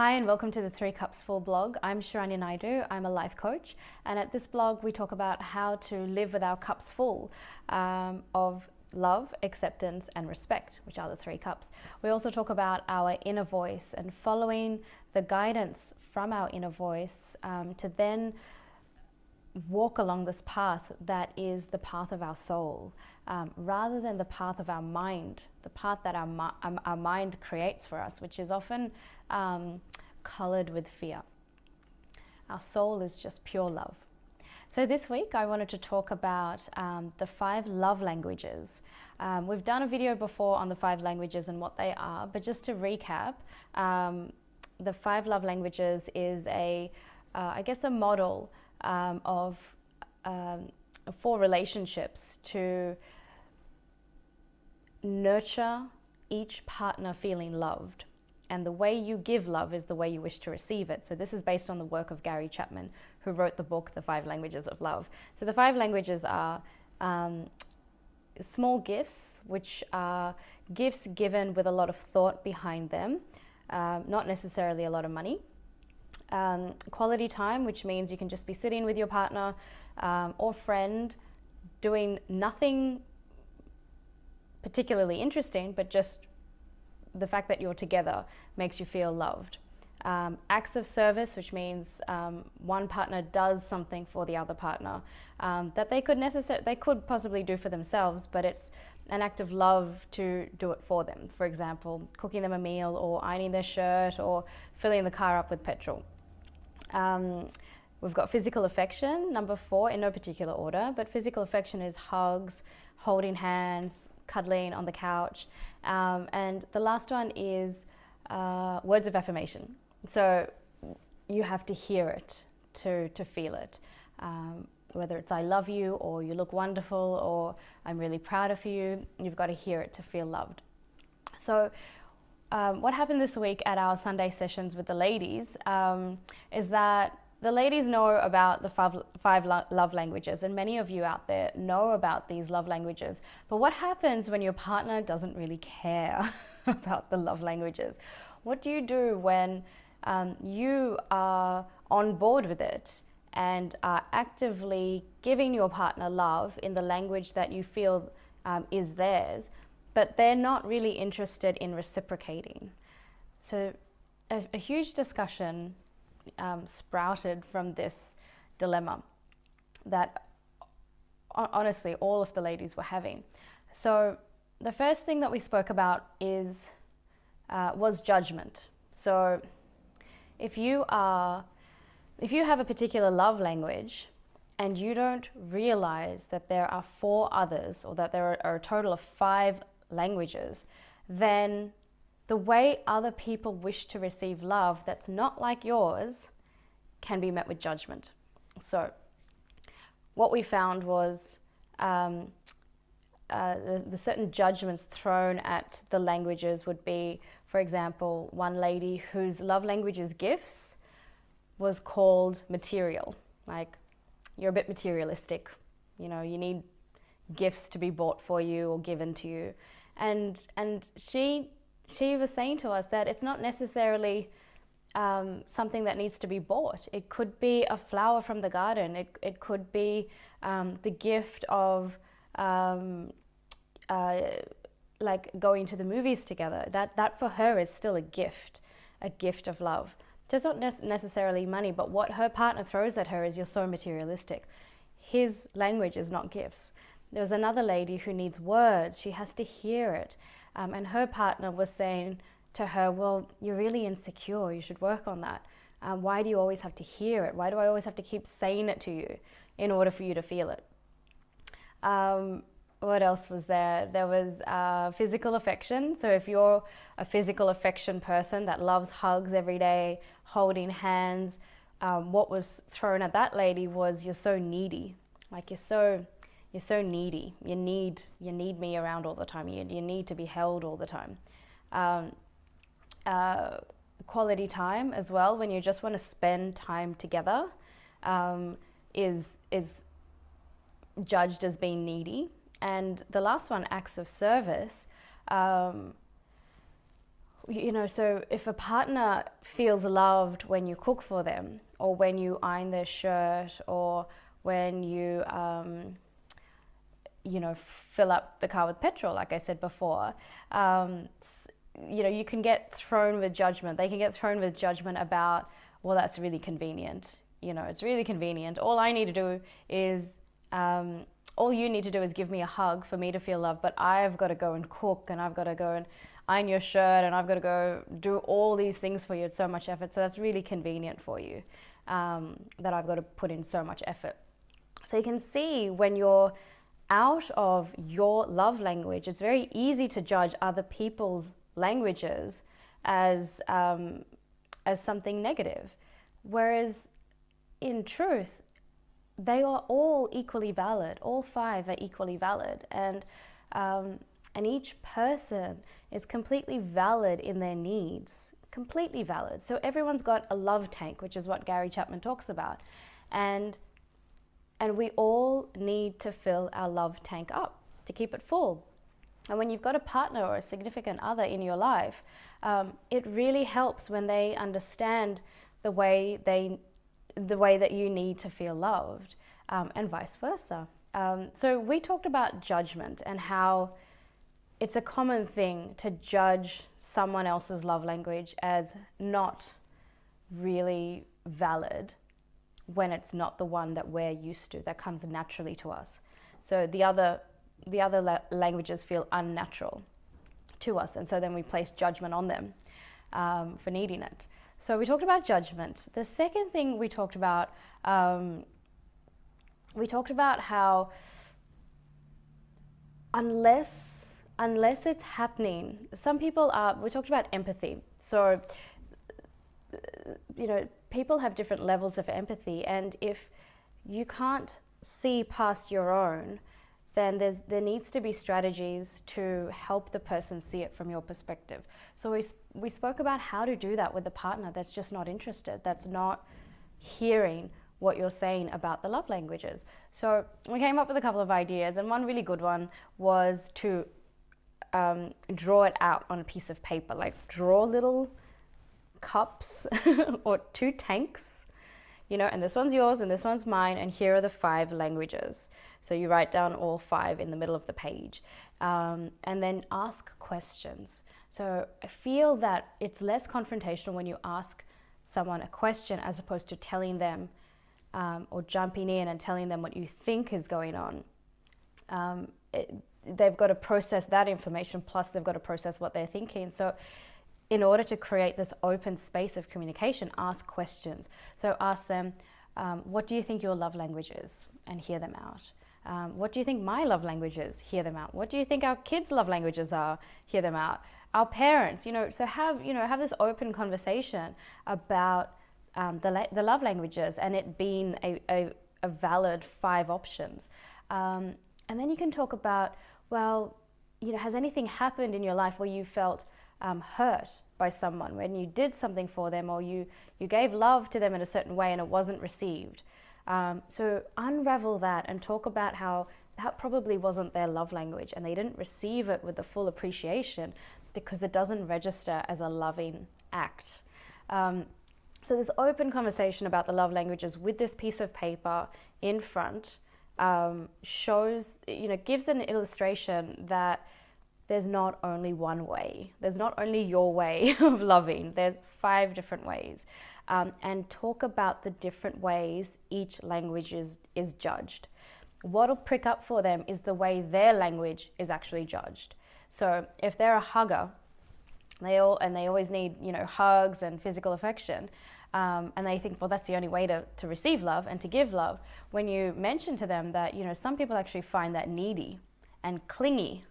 Hi and welcome to the 3 Cups Full blog. I'm Sharanya Naidu, I'm a life coach, and at this blog we talk about how to live with our cups full of love, acceptance and respect, which are the 3 cups. We also talk about our inner voice and following the guidance from our inner voice to then walk along this path that is the path of our soul, rather than the path of our mind, the path that our mind creates for us, which is often colored with fear. Our soul is just pure love. So this week I wanted to talk about the 5 love languages. We've done a video before on the 5 languages and what they are, but just to recap, the 5 love languages is I guess a model for relationships to nurture each partner feeling loved. And the way you give love is the way you wish to receive it. So this is based on the work of Gary Chapman, who wrote the book, The 5 Languages of Love. So the 5 languages are small gifts, which are gifts given with a lot of thought behind them, not necessarily a lot of money. Quality time, which means you can just be sitting with your partner or friend doing nothing particularly interesting, but just the fact that you're together makes you feel loved. Acts of service, which means one partner does something for the other partner that they could possibly do for themselves, but it's an act of love to do it for them. For example, cooking them a meal or ironing their shirt or filling the car up with petrol. We've got physical affection, number 4, in no particular order, but physical affection is hugs, holding hands, cuddling on the couch. And the last one is words of affirmation. So you have to hear it to feel it. Whether it's I love you or you look wonderful or I'm really proud of you, you've got to hear it to feel loved. So what happened this week at our Sunday sessions with the ladies is that the ladies know about the 5 love languages, and many of you out there know about these love languages. But what happens when your partner doesn't really care about the love languages? What do you do when you are on board with it and are actively giving your partner love in the language that you feel is theirs, but they're not really interested in reciprocating? So a huge discussion sprouted from this dilemma that honestly all of the ladies were having. So the first thing that we spoke about was judgment. So if you have a particular love language and you don't realize that there are 4 others, or that there are a total of 5 languages, then the way other people wish to receive love that's not like yours can be met with judgment. So what we found was the certain judgments thrown at the languages would be, for example, one lady whose love language is gifts was called material. Like, you're a bit materialistic, you know, you need gifts to be bought for you or given to you. And she was saying to us that it's not necessarily something that needs to be bought. It could be a flower from the garden. It could be the gift of like going to the movies together. That for her is still a gift of love. Just not necessarily money, but what her partner throws at her is, you're so materialistic. His language is not gifts. There's another lady who needs words. She has to hear it. And her partner was saying to her, well, you're really insecure. You should work on that. Why do you always have to hear it? Why do I always have to keep saying it to you in order for you to feel it? What else was there? There was physical affection. So if you're a physical affection person that loves hugs every day, holding hands, what was thrown at that lady was, you're so needy. Like, you're so needy. You need me around all the time. You need to be held all the time. Quality time as well, when you just want to spend time together, is judged as being needy. And the last one, acts of service, so if a partner feels loved when you cook for them, or when you iron their shirt, or when you, fill up the car with petrol, like I said before, you can get thrown with judgment. They can get thrown with judgment about, well, that's really convenient. It's really convenient. All you need to do is give me a hug for me to feel loved, but I've got to go and cook, and I've got to go and iron your shirt, and I've got to go do all these things for you. It's so much effort. So that's really convenient for you, that I've got to put in so much effort. So you can see when you're out of your love language, it's very easy to judge other people's languages as something negative. Whereas in truth, they are all equally valid. All 5 are equally valid, and each person is completely valid in their needs, completely valid. So everyone's got a love tank, which is what Gary Chapman talks about, and we all need to fill our love tank up to keep it full. And when you've got a partner or a significant other in your life, it really helps when they understand the way that you need to feel loved, and vice versa. So we talked about judgment and how it's a common thing to judge someone else's love language as not really valid when it's not the one that we're used to, that comes naturally to us. So the other languages feel unnatural to us, and so then we place judgment on them for needing it. So we talked about judgment. The second thing we talked about how unless it's happening, we talked about empathy. So, people have different levels of empathy, and if you can't see past your own, then there needs to be strategies to help the person see it from your perspective. So we spoke about how to do that with a partner that's just not interested, that's not hearing what you're saying about the love languages. So we came up with a couple of ideas, and one really good one was to draw it out on a piece of paper, like draw little cups or 2 tanks, and this one's yours and this one's mine, and here are the 5 languages. So you write down all 5 in the middle of the page, and then ask questions. So I feel that it's less confrontational when you ask someone a question as opposed to telling them or jumping in and telling them what you think is going on. They've got to process that information, plus they've got to process what they're thinking. So in order to create this open space of communication, ask questions. So ask them, what do you think your love language is? And hear them out. What do you think my love language is? Hear them out. What do you think our kids' love languages are? Hear them out. Our parents, so have this open conversation about the love languages, and it being a valid 5 options. And then you can talk about, well, has anything happened in your life where you felt hurt by someone, when you did something for them, or you gave love to them in a certain way and it wasn't received? So unravel that and talk about how that probably wasn't their love language, and they didn't receive it with the full appreciation because it doesn't register as a loving act. So this open conversation about the love languages with this piece of paper in front shows, gives an illustration that there's not only one way. There's not only your way of loving. There's 5 different ways. And talk about the different ways each language is judged. What'll prick up for them is the way their language is actually judged. So if they're a hugger, they always need, hugs and physical affection, and they think, well, that's the only way to receive love and to give love. When you mention to them that, some people actually find that needy and clingy,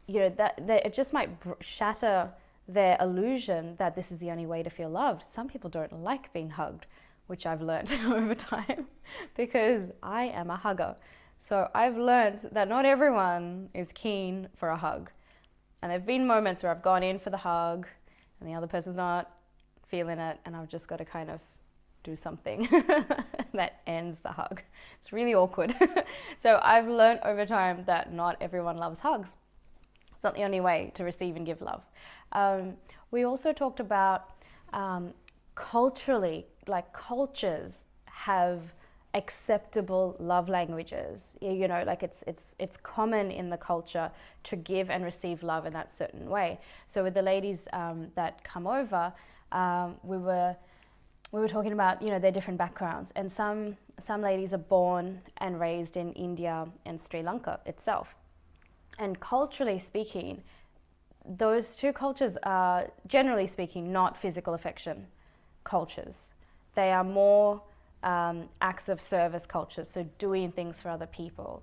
that it just might shatter their illusion that this is the only way to feel loved. Some people don't like being hugged, which I've learned over time because I am a hugger. So I've learned that not everyone is keen for a hug. And there have been moments where I've gone in for the hug and the other person's not feeling it, and I've just got to kind of do something that ends the hug. It's really awkward. So I've learned over time that not everyone loves hugs. It's not the only way to receive and give love. We also talked about culturally, like cultures have acceptable love languages. You know, like it's common in the culture to give and receive love in that certain way. So with the ladies that come over, we were talking about, you know, their different backgrounds, and some ladies are born and raised in India and Sri Lanka itself. And culturally speaking, those two cultures are, generally speaking, not physical affection cultures. They are more acts of service cultures. So doing things for other people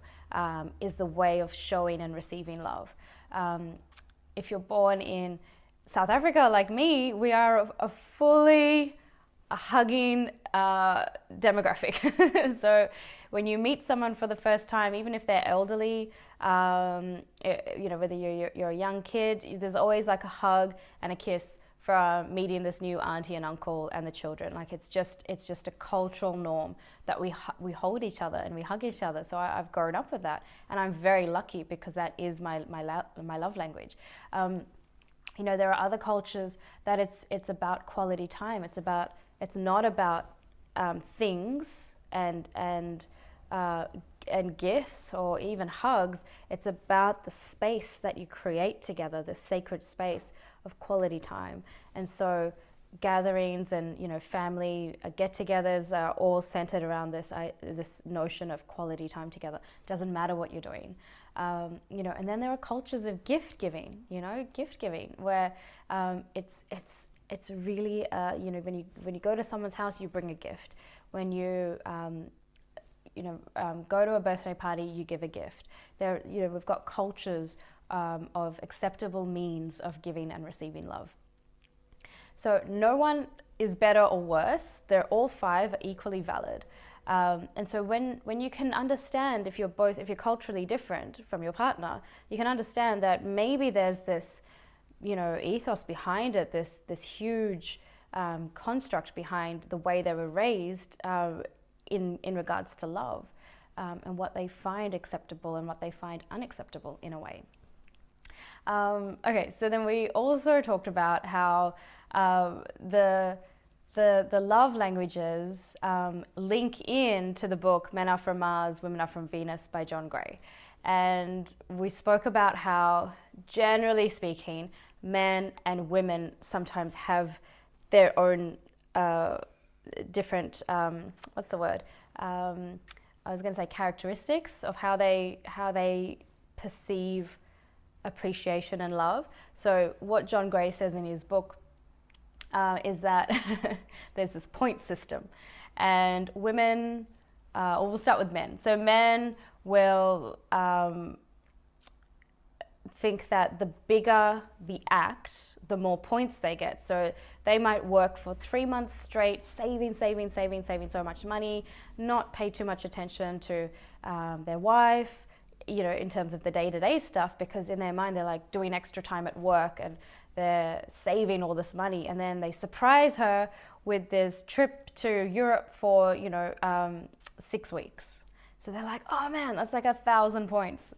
is the way of showing and receiving love. If you're born in South Africa, like me, we are a fully hugging demographic. So when you meet someone for the first time, even if they're elderly, you know, whether you're a young kid, there's always like a hug and a kiss from meeting this new auntie and uncle and the children. Like it's just a cultural norm that we hold each other and we hug each other. So I've grown up with that, and I'm very lucky because that is my love language. You know, there are other cultures that it's about quality time. It's not about things and gifts or even hugs. It's about the space that you create together, the sacred space of quality time. And so gatherings and, you know, family get-togethers are all centered around this notion of quality time together. Doesn't matter what you're doing. You know, and then there are cultures of gift giving, you know, where it's really, you know, when you go to someone's house, you bring a gift. When you, you know, go to a birthday party, you give a gift. There, you know, we've got cultures of acceptable means of giving and receiving love. So no one is better or worse. They're all five are equally valid. And so when you can understand, if you're culturally different from your partner, you can understand that maybe there's this, you know, ethos behind it, this huge construct behind the way they were raised in regards to love, and what they find acceptable and what they find unacceptable in a way. Okay, so then we also talked about how the love languages link in to the book Men Are From Mars, Women Are From Venus by John Gray. And we spoke about how, generally speaking, men and women sometimes have their own different, what's the word? I was going to say characteristics of how they perceive appreciation and love. So what John Gray says in his book is that there's this point system, and women, or we'll start with men. So men will think that the bigger the act, the more points they get. So they might work for 3 months straight, saving so much money, not pay too much attention to their wife, you know, in terms of the day-to-day stuff, because in their mind they're like doing extra time at work and they're saving all this money, and then they surprise her with this trip to Europe for, you know, 6 weeks. So they're like, oh man, that's like 1,000 points.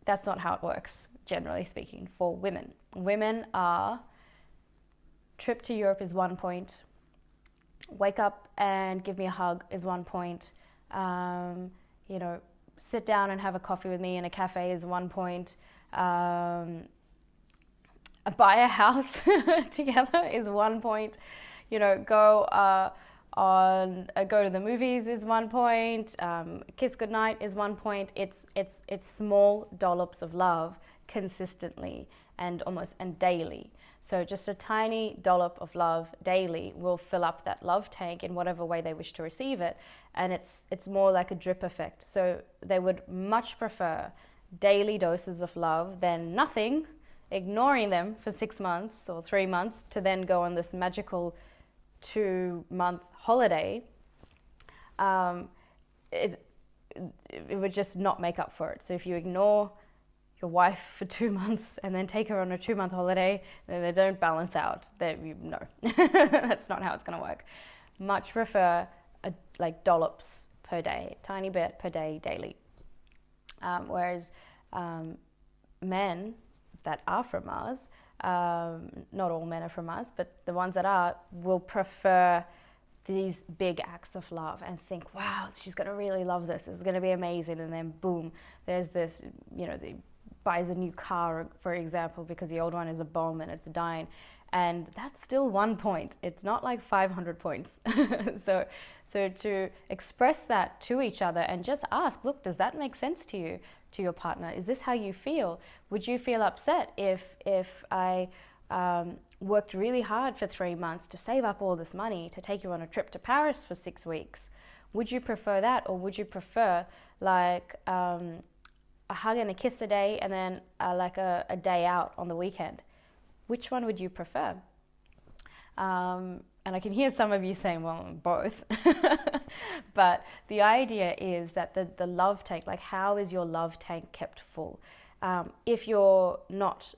That's not how it works, generally speaking, for women. Women are, trip to Europe is 1 point. Wake up and give me a hug is 1 point. You know, sit down and have a coffee with me in a cafe is 1 point. Buy a house together is 1 point. You know, go to the movies is 1 point. Kiss goodnight is 1 point. It's small dollops of love consistently and daily. So just a tiny dollop of love daily will fill up that love tank in whatever way they wish to receive it, and it's more like a drip effect. So they would much prefer daily doses of love than nothing, ignoring them for 6 months or 3 months to then go on this magical 2-month holiday. It would just not make up for it. So if you ignore your wife for 2 months and then take her on a 2-month holiday, then they don't balance out. No, that's not how it's going to work. Much prefer like dollops per day, tiny bit per day, daily. Whereas men that are from Mars, not all men are from Mars, but the ones that are will prefer these big acts of love and think, wow, she's going to really love this. It's going to be amazing. And then boom, there's this, they buys a new car, for example, because the old one is a bomb and it's dying. And that's still 1 point. It's not like 500 points. So to express that to each other and just ask, look, does that make sense to you, to your partner? Is this how you feel? Would you feel upset if I worked really hard for 3 months to save up all this money to take you on a trip to Paris for 6 weeks? Would you prefer that, or would you prefer like a hug and a kiss a day and then like a day out on the weekend? Which one would you prefer? And I can hear some of you saying, well, both. But the idea is that the love tank, like how is your love tank kept full? If you're not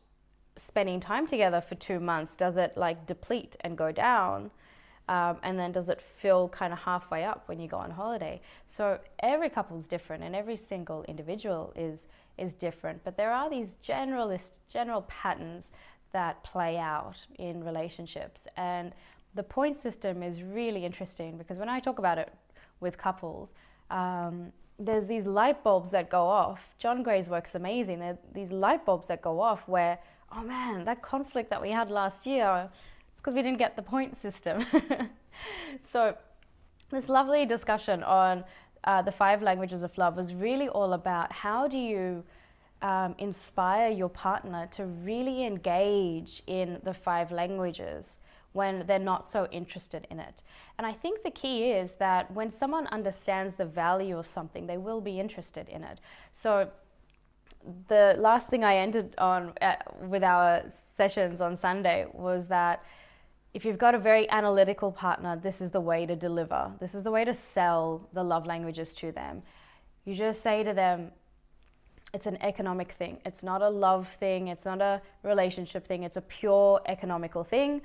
spending time together for 2 months, does it like deplete and go down? And then does it fill kind of halfway up when you go on holiday? So every couple is different and every single individual is different. But there are these general patterns that play out in relationships. And the point system is really interesting because when I talk about it with couples, there's these light bulbs that go off. John Gray's work's amazing. There are these light bulbs that go off where, oh man, that conflict that we had last year, it's because we didn't get the point system. So this lovely discussion on the 5 languages of love was really all about how do you inspire your partner to really engage in the 5 languages when they're not so interested in it. And I think the key is that when someone understands the value of something, they will be interested in it. So the last thing I ended on with our sessions on Sunday was that if you've got a very analytical partner, this is the way to deliver. This is the way to sell the love languages to them. You just say to them, it's an economic thing. It's not a love thing. It's not a relationship thing. It's a pure economical thing.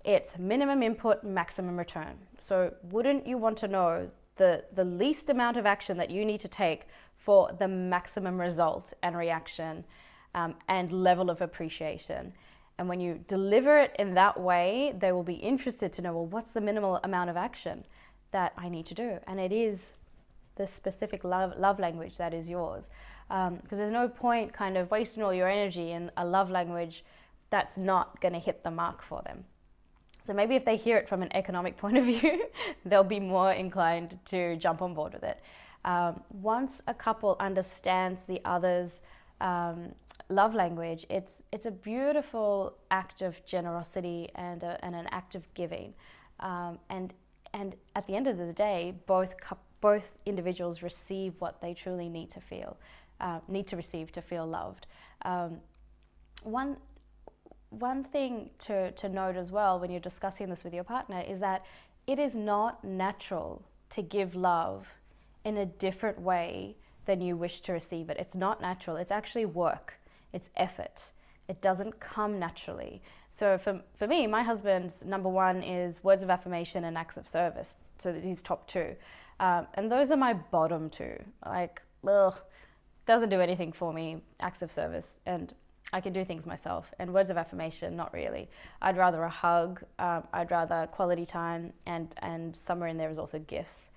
It's minimum input, maximum return. So wouldn't you want to know the least amount of action that you need to take for the maximum result and reaction and level of appreciation? And when you deliver it in that way, they will be interested to know, well, what's the minimal amount of action that I need to do? And it is the specific love language that is yours. Because there's no point kind of wasting all your energy in a love language that's not going to hit the mark for them. So maybe if they hear it from an economic point of view, they'll be more inclined to jump on board with it. Once a couple understands the other's love language, it's a beautiful act of generosity and an act of giving. And at the end of the day, both individuals receive what they truly need to receive to feel loved. One thing to note as well when you're discussing this with your partner is that it is not natural to give love in a different way than you wish to receive it. It's not natural. It's actually work. It's effort. It doesn't come naturally. So for me, my husband's number 1 is words of affirmation and acts of service. So that he's top 2. And those are my bottom 2. Like, doesn't do anything for me, acts of service. And I can do things myself. And words of affirmation, not really. I'd rather a hug. I'd rather quality time. And somewhere in there is also gifts.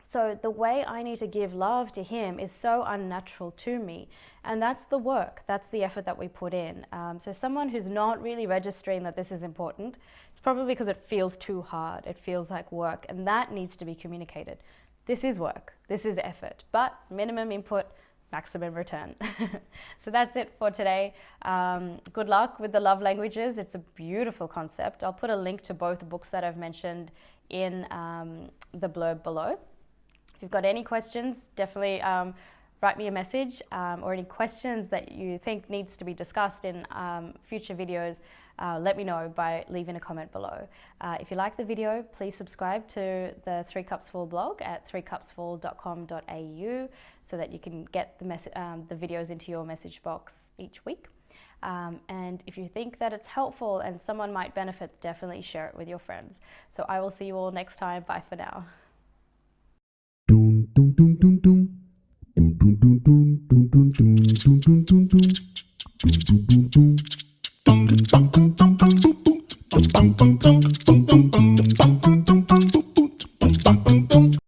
So the way I need to give love to him is so unnatural to me. And that's the work, that's the effort that we put in. So someone who's not really registering that this is important, it's probably because it feels too hard. It feels like work, and that needs to be communicated. This is work, this is effort, but minimum input, maximum return. So that's it for today. Good luck with the love languages. It's a beautiful concept. I'll put a link to both the books that I've mentioned in the blurb below. If you've got any questions, definitely write me a message, or any questions that you think needs to be discussed in future videos, let me know by leaving a comment below. If you like the video, please subscribe to the 3 Cups Full blog at 3cupsfull.com.au so that you can get the videos into your message box each week. And if you think that it's helpful and someone might benefit, definitely share it with your friends. So I will see you all next time. Bye for now. Dun, dun, dun, dun, dun. Dun, dun, dun, dun, dun, dun, dun, dun, dun, dun. Dum dum dum dum dum dum dum dum dum dum dum dum dum dum dum dum.